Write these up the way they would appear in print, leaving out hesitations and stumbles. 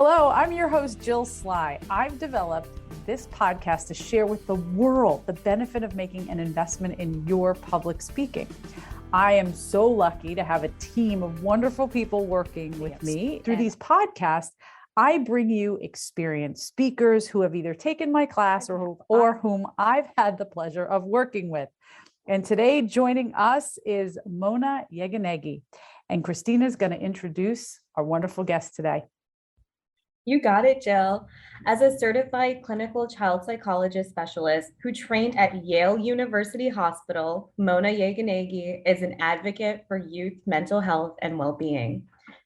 Hello, I'm your host, Jill Sly. I've developed this podcast to share with the world the benefit of making an investment in your public speaking. I am so lucky to have a team of wonderful people working with me. Through these podcasts, I bring you experienced speakers who have either taken my class or whom I've had the pleasure of working with. And today joining us is Mona Yeganegi. And Christina's going to introduce our wonderful guest today. You got it, Jill. As a certified clinical child psychologist specialist who trained at Yale University Hospital, Mona Yeganegi is an advocate for youth mental health and well-being.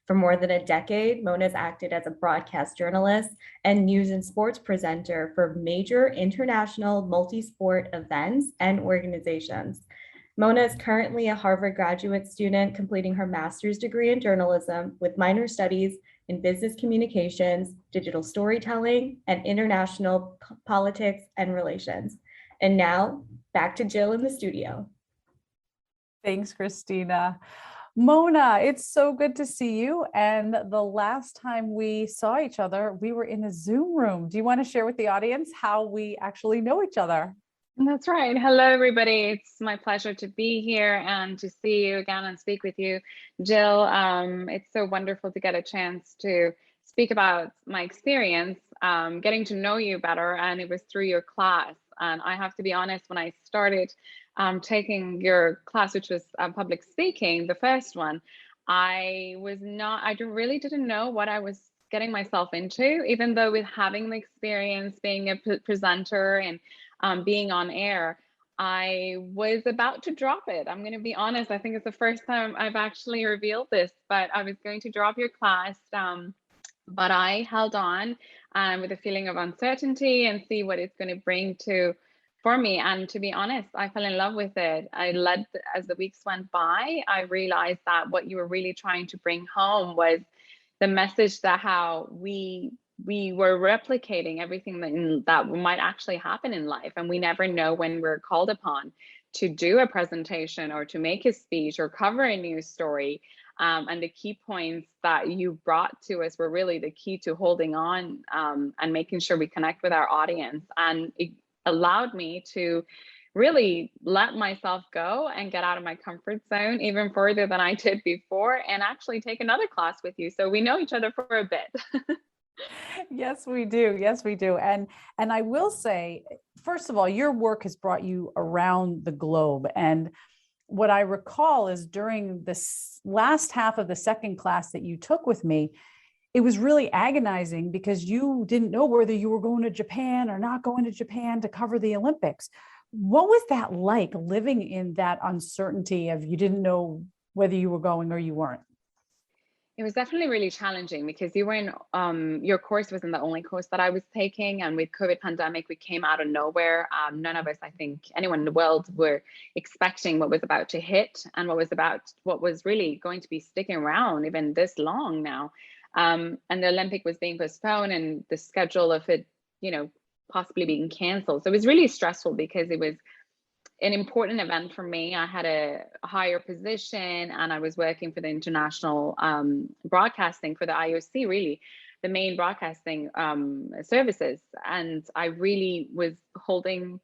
For more than a decade, Mona has acted as a broadcast journalist and news and sports presenter for major international multi-sport events and organizations. Mona is currently a Harvard graduate student completing her master's degree in journalism with minor studies in business communications, digital storytelling, and international politics and relations. And now back to Jill in the studio. Thanks, Christina. Mona, it's so good to see you. And the last time we saw each other, we were in a Zoom room. Do you want to share with the audience how we actually know each other? That's right. Hello, everybody. It's my pleasure to be here and to see you again and speak with you, Jill. It's so wonderful to get a chance to speak about my experience, getting to know you better, and it was through your class. And I have to be honest, when I started taking your class, which was public speaking, the first one, I really didn't know what I was getting myself into, even though with having the experience being a presenter and being on air, I was about to drop it. I'm going to be honest. I think it's the first time I've actually revealed this, but I was going to drop your class. But I held on with a feeling of uncertainty and see what it's going to bring for me. And to be honest, I fell in love with it. As the weeks went by, I realized that what you were really trying to bring home was the message that how we were replicating everything that might actually happen in life. And we never know when we're called upon to do a presentation or to make a speech or cover a news story. And the key points that you brought to us were really the key to holding on and making sure we connect with our audience. And it allowed me to really let myself go and get out of my comfort zone even further than I did before and actually take another class with you. So we know each other for a bit. Yes, we do. Yes, we do. And I will say, first of all, your work has brought you around the globe. And what I recall is during this last half of the second class that you took with me, it was really agonizing because you didn't know whether you were going to Japan or not going to Japan to cover the Olympics. What was that like, living in that uncertainty of you didn't know whether you were going or you weren't? It was definitely really challenging because you were in, your course wasn't the only course that I was taking. And with COVID pandemic, we came out of nowhere. None of us, I think anyone in the world were expecting what was about to hit and what was really going to be sticking around even this long now. And the Olympic was being postponed and the schedule of it, possibly being canceled. So it was really stressful because it was an important event for me. I had a higher position and I was working for the international broadcasting for the IOC, really the main broadcasting services. And I really was holding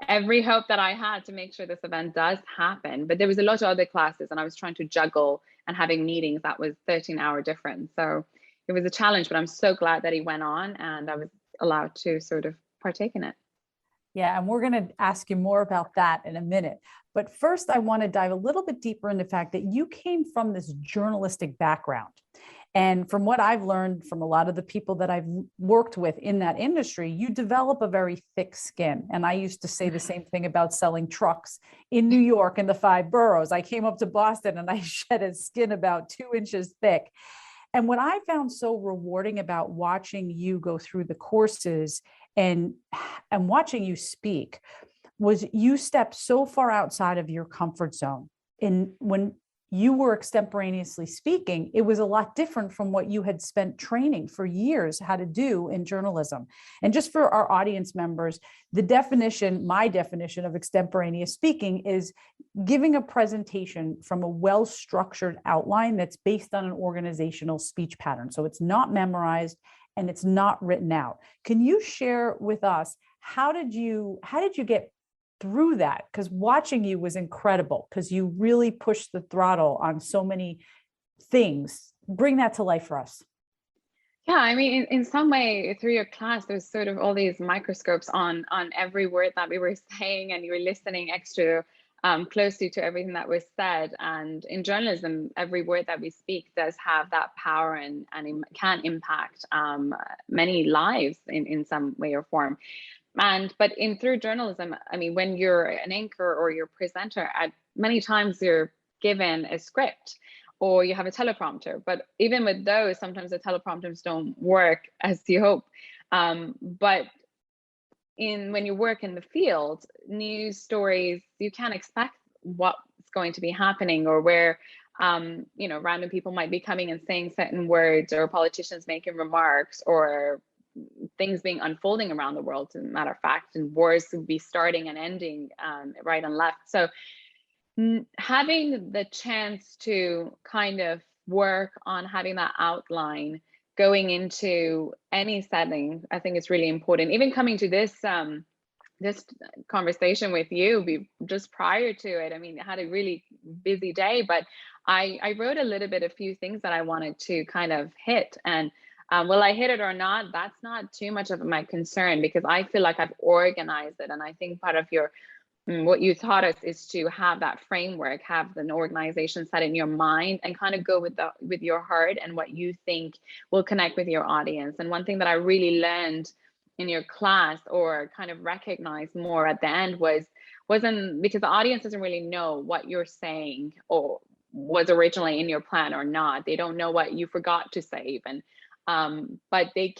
every hope that I had to make sure this event does happen. But there was a lot of other classes and I was trying to juggle and having meetings that was 13-hour difference. So it was a challenge, but I'm so glad that he went on and I was allowed to sort of partake in it. Yeah, and we're going to ask you more about that in a minute. But first, I want to dive a little bit deeper into the fact that you came from this journalistic background. And from what I've learned from a lot of the people that I've worked with in that industry, you develop a very thick skin. And I used to say the same thing about selling trucks in New York in the 5 boroughs. I came up to Boston and I shed a skin about 2 inches thick. And what I found so rewarding about watching you go through the courses and watching you speak was you stepped so far outside of your comfort zone. And when you were extemporaneously speaking, it was a lot different from what you had spent training for years how to do in journalism. And just for our audience members, my definition of extemporaneous speaking is giving a presentation from a well-structured outline that's based on an organizational speech pattern. So it's not memorized and it's not written out. Can you share with us, how did you get through that? Because watching you was incredible, because you really pushed the throttle on so many things. Bring that to life for us. Yeah, I mean, in some way, through your class, there's sort of all these microscopes on every word that we were saying, and you were listening extra closely to everything that was said. And in journalism, every word that we speak does have that power, and can impact many lives in some way or form. But through journalism, I mean, when you're an anchor or you're a presenter, at many times you're given a script, or you have a teleprompter. But even with those, sometimes the teleprompters don't work as you hope. But when you work in the field, news stories, you can't expect what's going to be happening, or where random people might be coming and saying certain words, or politicians making remarks, or things being unfolding around the world, as a matter of fact, and wars would be starting and ending right and left. So having the chance to kind of work on having that outline going into any setting, I think it's really important. Even coming to this conversation with you, just prior to it, I mean, I had a really busy day, but I wrote a few things that I wanted to kind of hit. And will I hit it or not? That's not too much of my concern, because I feel like I've organized it. And I think part of what you taught us is to have that framework, have an organization set in your mind, and kind of go with your heart and what you think will connect with your audience. And one thing that I really learned in your class, or kind of recognized more at the end, wasn't because the audience doesn't really know what you're saying or was originally in your plan or not. They don't know what you forgot to say even. But they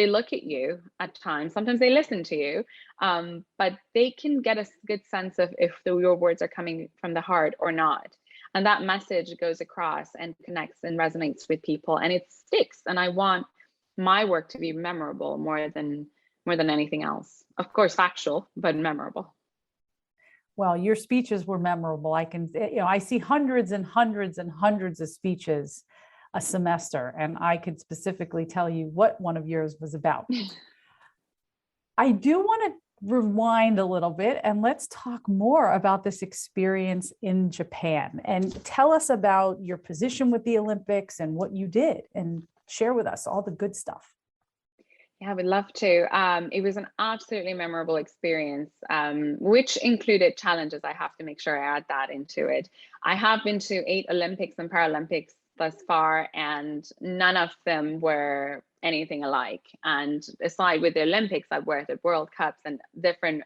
look at you at times. Sometimes they listen to you, but they can get a good sense of if your words are coming from the heart or not. And that message goes across and connects and resonates with people, and it sticks. And I want my work to be memorable more than anything else. Of course, factual, but memorable. Well, your speeches were memorable. I see hundreds and hundreds and hundreds of speeches a semester, and I could specifically tell you what one of yours was about. I do want to rewind a little bit, and let's talk more about this experience in Japan, and tell us about your position with the Olympics and what you did, and share with us all the good stuff. Yeah, I would love to. It was an absolutely memorable experience, which included challenges. I have to make sure I add that into it. I have been to 8 Olympics and Paralympics thus far, and none of them were anything alike. And aside with the Olympics, I've worked at World Cups and different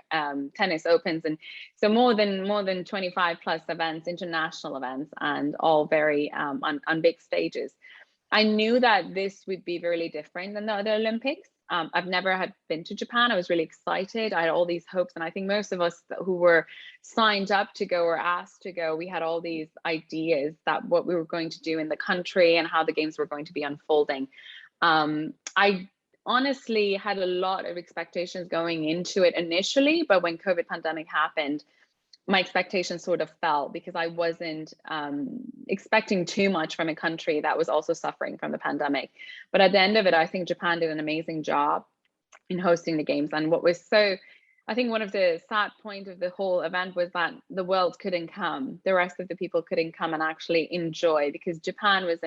tennis opens, and so more than 25 plus events, international events, and all very on big stages. I knew that this would be really different than the other Olympics. I've never had been to Japan. I was really excited. I had all these hopes. And I think most of us who were signed up to go or asked to go, we had all these ideas that what we were going to do in the country and how the games were going to be unfolding. I honestly had a lot of expectations going into it initially, but when COVID pandemic happened, my expectations sort of fell, because I wasn't expecting too much from a country that was also suffering from the pandemic. But at the end of it, I think Japan did an amazing job in hosting the games. And I think one of the sad points of the whole event was that the world couldn't come. The rest of the people couldn't come and actually enjoy, because Japan is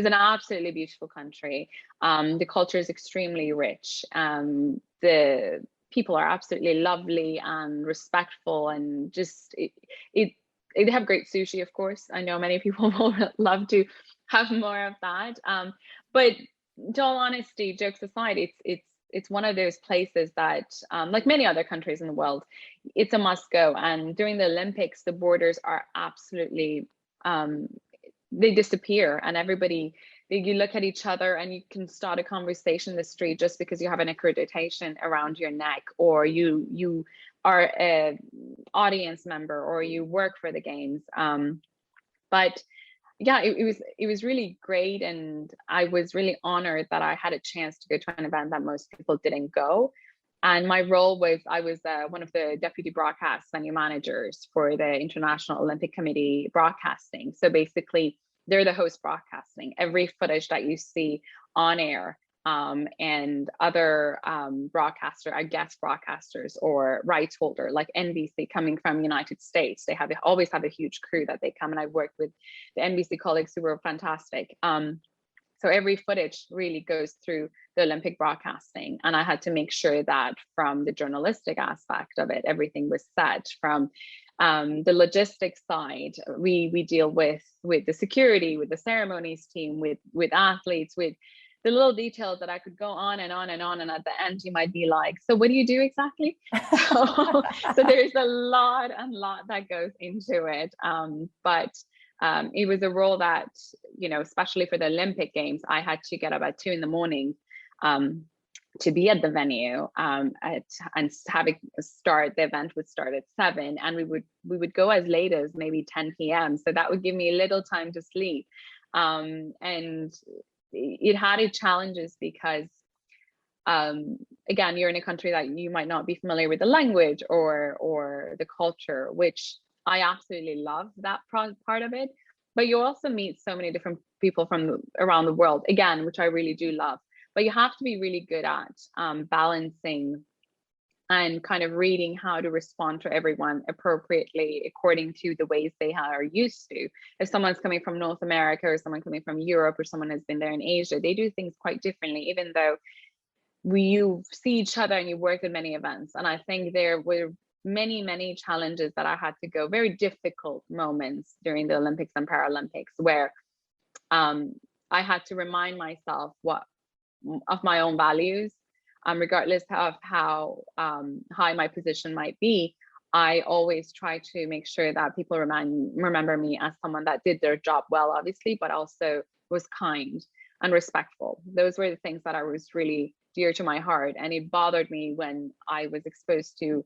an absolutely beautiful country. The culture is extremely rich. The people are absolutely lovely and respectful, and just they have great sushi, of course. I know many people will love to have more of that. But to all honesty, jokes aside, it's one of those places that, like many other countries in the world, it's a must go. And during the Olympics, the borders are absolutely they disappear, and you look at each other and you can start a conversation in the street just because you have an accreditation around your neck, or you are an audience member, or you work for the games. But yeah, it was really great, and I was really honored that I had a chance to go to an event that most people didn't go. And my role was, I was one of the deputy broadcast venue managers for the International Olympic Committee broadcasting. So basically, they're the host broadcasting. Every footage that you see on air and other guest broadcasters or rights holder like NBC coming from United States. They always have a huge crew that they come, and I worked with the NBC colleagues who were fantastic. So every footage really goes through the Olympic broadcasting, and I had to make sure that from the journalistic aspect of it, everything was set. From the logistics side, we deal with the security, with the ceremonies team, with athletes, with the little details that I could go on and on and on. And at the end, you might be like, so what do you do exactly? So there's a lot that goes into it. But it was a role that, especially for the Olympic Games, I had to get up at 2 a.m. To be at the venue and having the event would start at 7, and we would go as late as maybe 10 p.m. So that would give me a little time to sleep. And it had its challenges because, again, you're in a country that you might not be familiar with the language or the culture, which I absolutely love that part of it. But you also meet so many different people from around the world, again, which I really do love. But you have to be really good at balancing and kind of reading how to respond to everyone appropriately according to the ways they are used to. If someone's coming from North America or someone coming from Europe or someone has been there in Asia, they do things quite differently, even though you see each other and you work at many events. And I think there were many challenges that I had to go, very difficult moments during the Olympics and Paralympics, where I had to remind myself of my own values. Regardless of how high my position might be, I always try to make sure that people remember me as someone that did their job well, obviously, but also was kind and respectful. Those were the things that I was really dear to my heart. And it bothered me when I was exposed to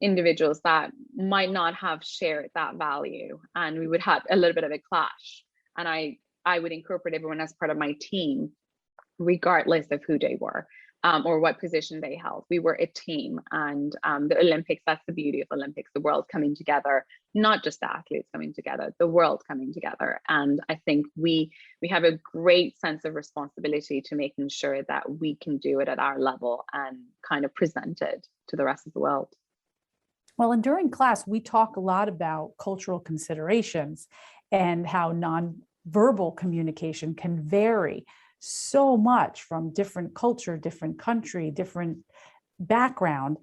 individuals that might not have shared that value, and we would have a little bit of a clash. And I would incorporate everyone as part of my team, regardless of who they were. Or what position they held. We were a team, and the Olympics, that's the beauty of Olympics, the world coming together, not just the athletes coming together, the world coming together. And I think we have a great sense of responsibility to making sure that we can do it at our level and kind of present it to the rest of the world. Well, and during class, we talk a lot about cultural considerations and how nonverbal communication can vary so much from different culture, different country, different background.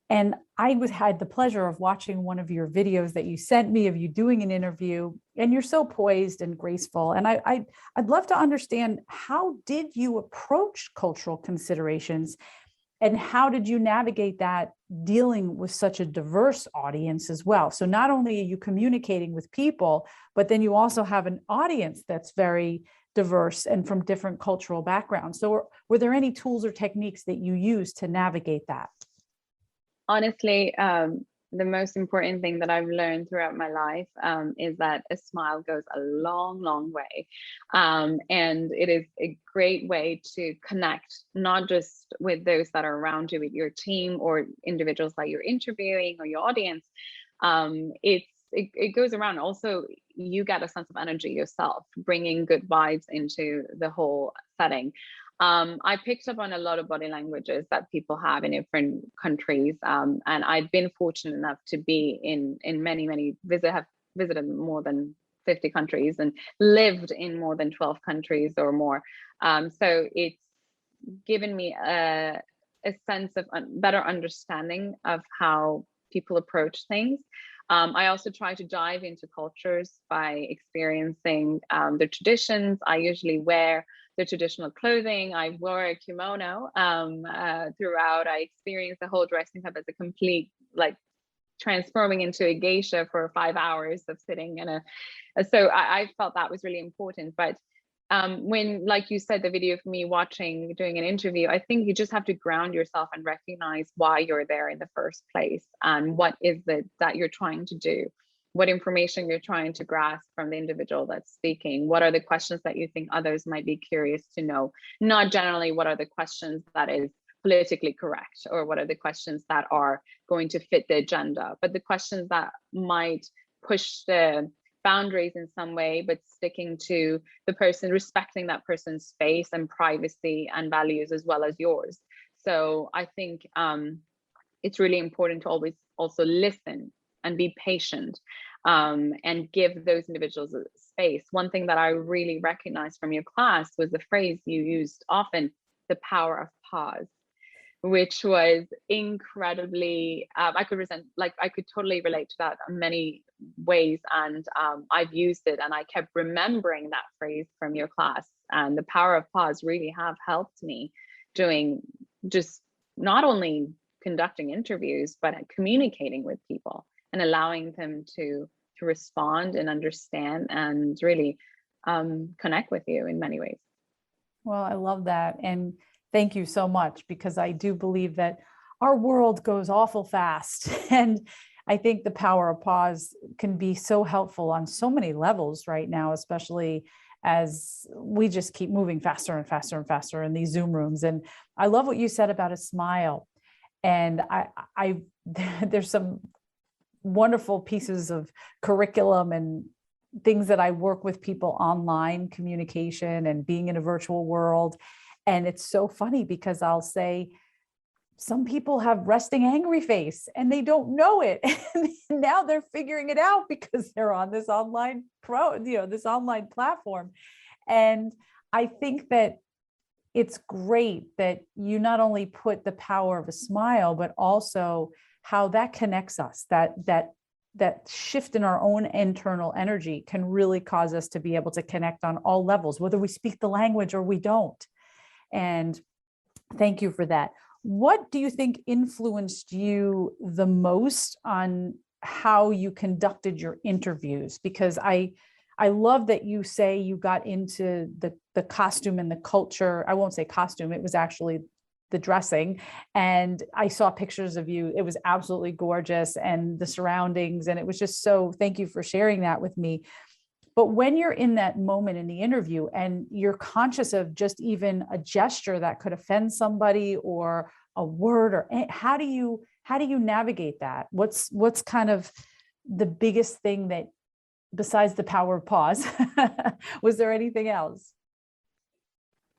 And I had the pleasure of watching one of your videos that you sent me of you doing an interview, and you're so poised and graceful. And I'd love to understand, how did you approach cultural considerations, and how did you navigate that dealing with such a diverse audience as well? So not only are you communicating with people, but then you also have an audience that's very diverse and from different cultural backgrounds. So were there any tools or techniques that you use to navigate that? Honestly, the most important thing that I've learned throughout my life is that a smile goes a long way. And it is a great way to connect, not just with those that are around you, with your team or individuals that you're interviewing or your audience. It goes around. Also, you get a sense of energy yourself, bringing good vibes into the whole setting. I picked up on a lot of body languages that people have in different countries, and I've been fortunate enough to be in many have visited more than 50 countries and lived in more than 12 countries or more. So it's given me a sense of better understanding of how people approach things. I also try to dive into cultures by experiencing the traditions. I usually wear the traditional clothing. I wore a kimono throughout. I experienced the whole dressing up as a complete, like, transforming into a geisha for 5 hours of sitting in a. So I felt that was really important. But when, like you said, the video of me doing an interview, I think you just have to ground yourself and recognize why you're there in the first place, and what is it that you're trying to do, what information you're trying to grasp from the individual that's speaking, what are the questions that you think others might be curious to know, not generally what are the questions that is politically correct, or what are the questions that are going to fit the agenda, but the questions that might push the boundaries in some way, but sticking to the person, respecting that person's space and privacy and values as well as yours. So I think it's really important to always also listen and be patient, and give those individuals a space. One thing that I really recognized from your class was the phrase you used often, the power of pause, which was incredibly, I could totally relate to that in many ways. And I've used it, and I kept remembering that phrase from your class. And the power of pause really have helped me doing just not only conducting interviews, but communicating with people and allowing them to respond and understand and really connect with you in many ways. Well, I love that. And thank you so much, because I do believe that our world goes awful fast. And I think the power of pause can be so helpful on so many levels right now, especially as we just keep moving faster and faster and faster in these Zoom rooms. And I love what you said about a smile. And I there's some wonderful pieces of curriculum and things that I work with people online, communication and being in a virtual world. And it's so funny because I'll say, some people have resting angry face and they don't know it. And now they're figuring it out because they're on this online this online platform. And I think that it's great that you not only put the power of a smile, but also how that connects us, that shift in our own internal energy can really cause us to be able to connect on all levels, whether we speak the language or we don't. And thank you for that. What do you think influenced you the most on how you conducted your interviews? Because I love that you say you got into the costume and the culture. I won't say costume, it was actually the dressing. And I saw pictures of you. It was absolutely gorgeous, and the surroundings. And it was just so, thank you for sharing that with me. But when you're in that moment in the interview and you're conscious of just even a gesture that could offend somebody or a word, or how do you navigate that? What's kind of the biggest thing that, besides the power of pause, was there anything else?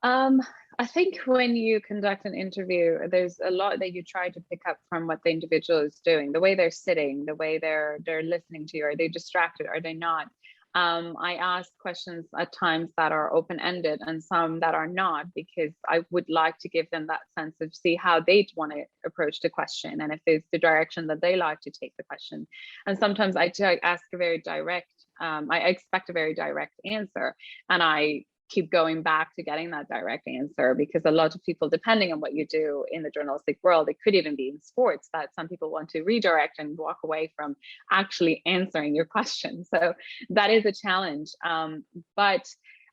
I think when you conduct an interview, there's a lot that you try to pick up from what the individual is doing, the way they're sitting, the way they're listening to you. Are they distracted? Are they not? I ask questions at times that are open-ended and some that are not, because I would like to give them that sense of see how they want to approach the question, and if it's the direction that they like to take the question. And sometimes I ask a very direct, I expect a very direct answer, and I keep going back to getting that direct answer, because a lot of people, depending on what you do in the journalistic world, it could even be in sports, that some people want to redirect and walk away from actually answering your question. So that is a challenge. But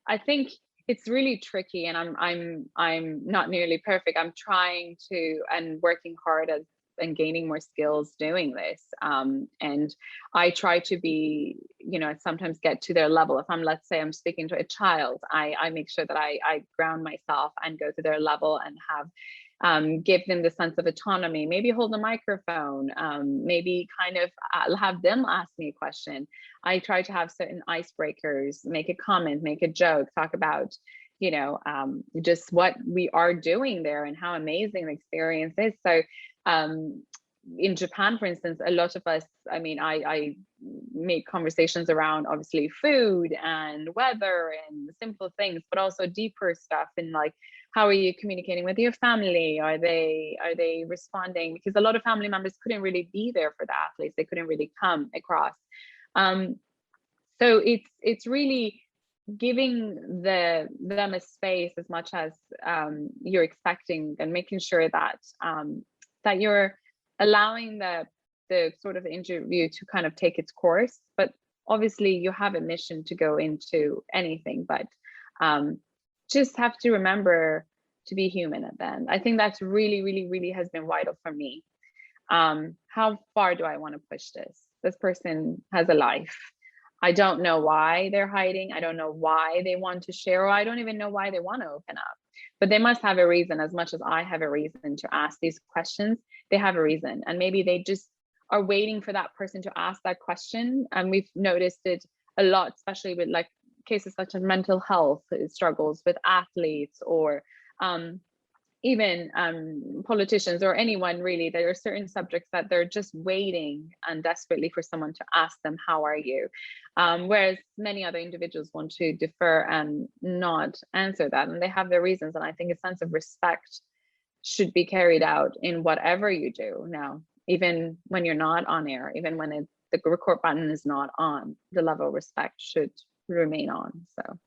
I think it's really tricky, and I'm not nearly perfect. I'm trying to and working hard and gaining more skills doing this. And I try to be, sometimes get to their level. If let's say I'm speaking to a child, I make sure that I ground myself and go to their level and have, give them the sense of autonomy, maybe hold a microphone, maybe kind of have them ask me a question. I try to have certain icebreakers, make a comment, make a joke, talk about, just what we are doing there and how amazing the experience is. So in Japan, for instance, a lot of us, I make conversations around obviously food and weather and simple things, but also deeper stuff in like, how are you communicating with your family? Are they responding? Because a lot of family members couldn't really be there for the athletes. They couldn't really come across. So it's really giving them a space as much as you're expecting, and making sure that that you're allowing the sort of interview to kind of take its course. But obviously you have a mission to go into anything, but just have to remember to be human at the end. I think that's really, really, really has been vital for me. How far do I want to push this? This person has a life. I don't know why they're hiding. I don't know why they want to share, or I don't even know why they want to open up. But they must have a reason. As much as I have a reason to ask these questions, they have a reason. And maybe they just are waiting for that person to ask that question. And we've noticed it a lot, especially with like cases such as mental health struggles with athletes, or even politicians, or anyone really. There are certain subjects that they're just waiting and desperately for someone to ask them, how are you? Whereas many other individuals want to defer and not answer that, and they have their reasons. And I think a sense of respect should be carried out in whatever you do now, even when you're not on air, even when the record button is not on, the level of respect should remain on. So.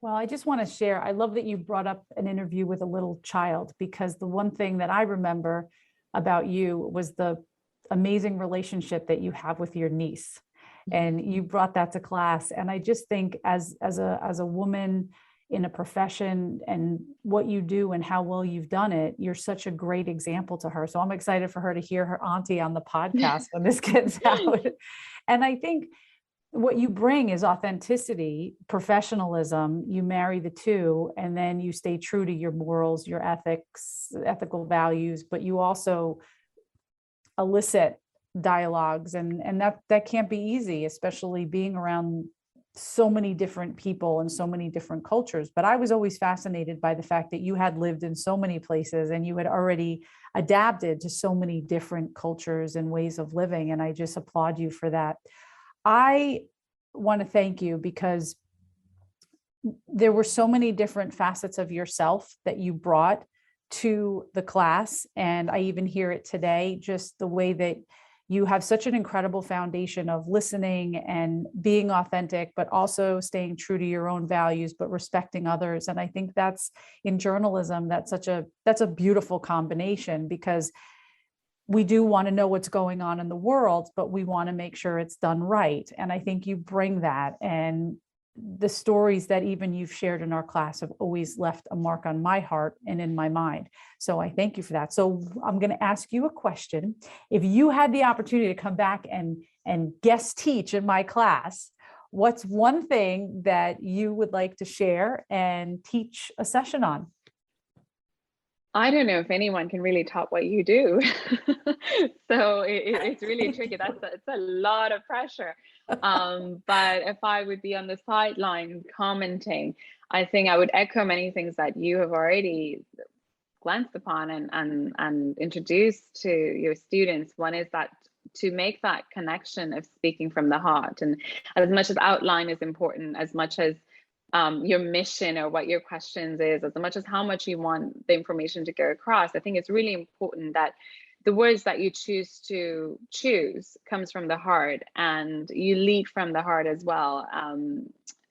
Well, I just want to share, I love that you brought up an interview with a little child, because the one thing that I remember about you was the amazing relationship that you have with your niece. And you brought that to class. And I just think as a woman in a profession, and what you do and how well you've done it, you're such a great example to her. So I'm excited for her to hear her auntie on the podcast when this gets out. And I think what you bring is authenticity, professionalism. You marry the two, and then you stay true to your morals, your ethics, ethical values, but you also elicit dialogues, and that can't be easy, especially being around so many different people and so many different cultures. But I was always fascinated by the fact that you had lived in so many places, and you had already adapted to so many different cultures and ways of living. And I just applaud you for that. I want to thank you, because there were so many different facets of yourself that you brought to the class. And I even hear it today, just the way that you have such an incredible foundation of listening and being authentic, but also staying true to your own values, but respecting others. And I think that's, in journalism, that's a beautiful combination, because we do want to know what's going on in the world, but we want to make sure it's done right. And I think you bring that. And the stories that even you've shared in our class have always left a mark on my heart and in my mind. So I thank you for that. So I'm going to ask you a question. If you had the opportunity to come back and guest teach in my class, what's one thing that you would like to share and teach a session on? I don't know if anyone can really top what you do. So it's really tricky. It's a lot of pressure. But if I would be on the sideline commenting, I think I would echo many things that you have already glanced upon and introduced to your students. One is that to make that connection of speaking from the heart. And as much as outline is important, as much as your mission or what your questions is, as much as how much you want the information to go across, I think it's really important that the words that you choose comes from the heart, and you lead from the heart as well.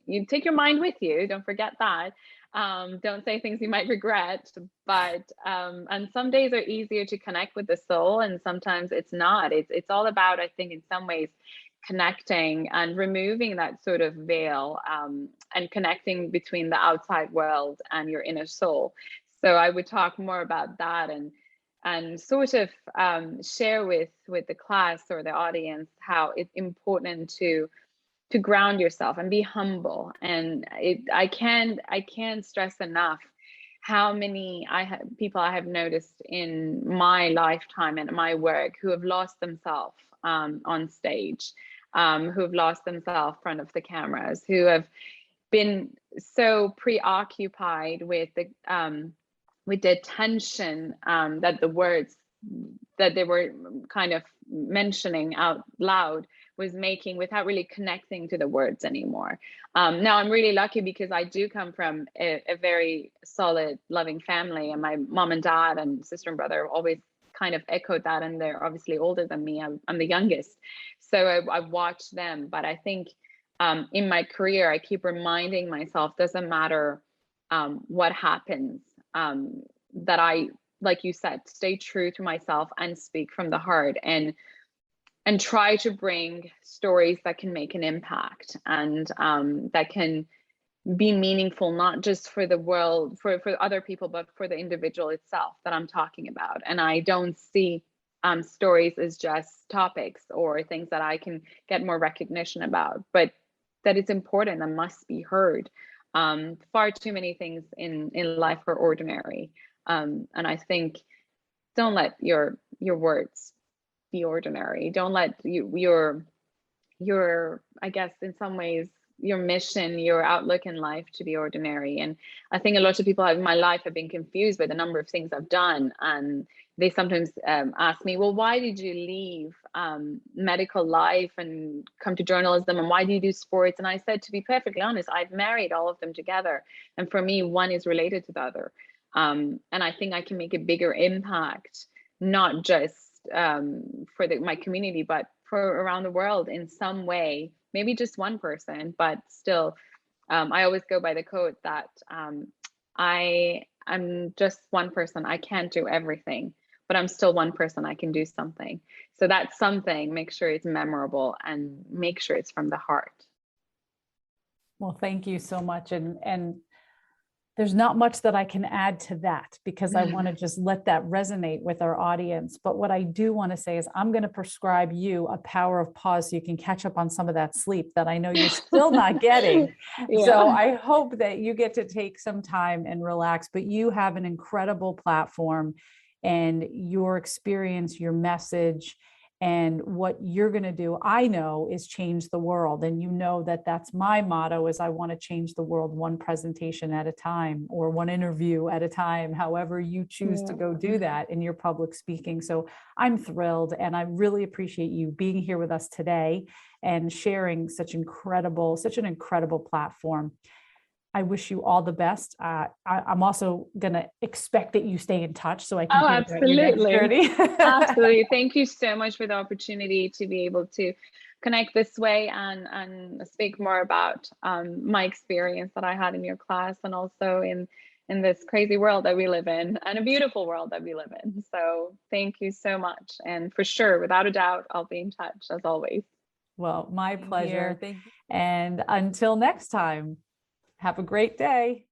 You take your mind with you, don't forget that. Don't say things you might regret, but and some days are easier to connect with the soul, and sometimes it's not. It's all about, I think, in some ways, connecting and removing that sort of veil, and connecting between the outside world and your inner soul. So I would talk more about that, and sort of share with the class or the audience how it's important to ground yourself and be humble. And I can't stress enough how many people I have noticed in my lifetime and my work who have lost themselves on stage, who have lost themselves in front of the cameras, who have been so preoccupied with the attention that the words that they were kind of mentioning out loud was making, without really connecting to the words anymore. Now I'm really lucky, because I do come from a very solid, loving family, and my mom and dad and sister and brother always kind of echoed that, and they're obviously older than me. I'm the youngest, so I've watched them. But I think in my career, I keep reminding myself, doesn't matter what happens, that I, like you said, stay true to myself and speak from the heart, and try to bring stories that can make an impact, and that can be meaningful, not just for the world, for other people, but for the individual itself that I'm talking about. And I don't see stories as just topics or things that I can get more recognition about, but that it's important and must be heard. Far too many things in life are ordinary. And I think, don't let your words be ordinary. Don't let your your, I guess, in some ways, your mission, your outlook in life to be ordinary. And I think a lot of people in my life have been confused by the number of things I've done. And they sometimes ask me, well, why did you leave medical life and come to journalism? And why do you do sports? And I said, to be perfectly honest, I've married all of them together. And for me, one is related to the other. And I think I can make a bigger impact, not just for my community, but for around the world in some way, maybe just one person, but still, I always go by the quote that I'm just one person. I can't do everything, but I'm still one person. I can do something. So that's something, make sure it's memorable and make sure it's from the heart. Well, thank you so much. And there's not much that I can add to that, because I want to just let that resonate with our audience. But what I do want to say is I'm going to prescribe you a power of pause so you can catch up on some of that sleep that I know you're still not getting. Yeah. So I hope that you get to take some time and relax, but you have an incredible platform, and your experience, your message, and what you're going to do, I know, is change the world. And you know that that's my motto, is I want to change the world one presentation at a time, or one interview at a time, however you choose to go do that in your public speaking. So I'm thrilled, and I really appreciate you being here with us today and sharing such an incredible platform. I wish you all the best. I'm also going to expect that you stay in touch so I can hear about your next journey. Absolutely. Thank you so much for the opportunity to be able to connect this way and speak more about my experience that I had in your class, and also in this crazy world that we live in, and a beautiful world that we live in. So thank you so much. And for sure, without a doubt, I'll be in touch as always. Well, my pleasure. Thank you. And until next time, have a great day.